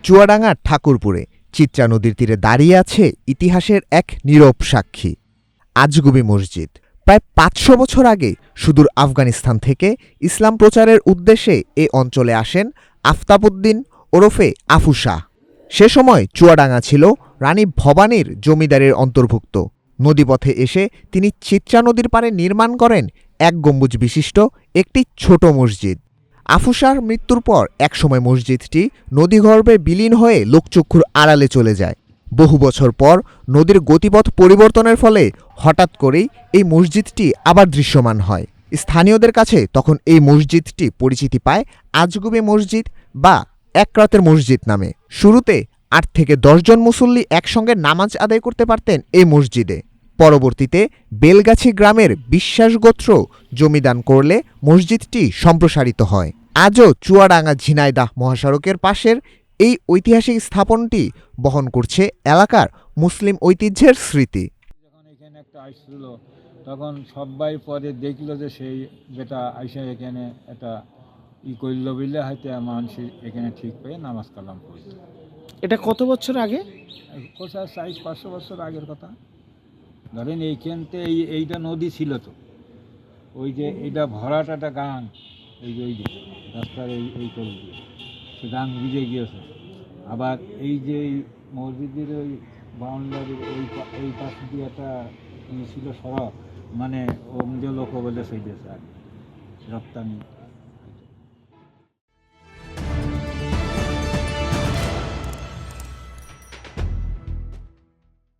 চুয়াডাঙ্গার ঠাকুরপুরে চিত্রা নদীর তীরে দাঁড়িয়ে আছে ইতিহাসের এক নীরব সাক্ষী, আজগুবি মসজিদ। প্রায় ৫০০ বছর আগে সুদূর আফগানিস্তান থেকে ইসলাম প্রচারের উদ্দেশ্যে এ অঞ্চলে আসেন আফতাবউদ্দিন ওরফে আফু শাহ। সে সময় চুয়াডাঙ্গা ছিল রানী ভবানীর জমিদারির অন্তর্ভুক্ত। নদীপথে এসে তিনি চিত্রা নদীর পাড়ে নির্মাণ করেন এক গম্বুজ বিশিষ্ট একটি ছোট মসজিদ। আফু শাহর মৃত্যুর পর একসময় মসজিদটি নদীগর্ভে বিলীন হয়ে লোকচক্ষুর আড়ালে চলে যায়। বহু বছর পর নদীর গতিপথ পরিবর্তনের ফলে হঠাৎ করেই এই মসজিদটি আবার দৃশ্যমান হয়। স্থানীয়দের কাছে তখন এই মসজিদটি পরিচিতি পায় আজগুবি মসজিদ বা এক রাতের মসজিদ নামে। শুরুতে ৮ থেকে ১০ জন মুসল্লি একসঙ্গে নামাজ আদায় করতে পারতেন এই মসজিদে। পরবর্তীতে বেলগাছি গ্রামের বিশ্বাস গোত্র জমিদান করলে মসজিদটি সম্প্রসারিত হয়। আজও চুয়াডাঙ্গা ঝিনাইদহ মহাসড়কের পাশের এই ঐতিহাসিক স্থাপনটি বহন করছে এলাকার মুসলিম ঐতিহ্যের স্মৃতি। যখন এখানে একটা আসছিল তখন সবাই পরে দেখলো যে সেই বেটা আইসা এখানে একটা করল বললে হয়তো মানুষ এখানে ঠিক পেয়ে নামাজ কালাম পড়তো। এটা কত বছর আগে? কোথায় ৪০-৫০০ বছর আগের কথা। ধরেন এইখানতে এইটা নদী ছিল, তো ওই যে এইটা ভরাট একটা গান, ওই যে রাস্তার এই করে দিয়ে সে গান ভিজে গিয়েছে। আবার এই যে এই মসজিদের ওই বাউন্ডারির এই পাশ দিয়ে একটা ছিল সড়ক, মানে অন্য লোক বলে সেই দেশে আর রপ্তানি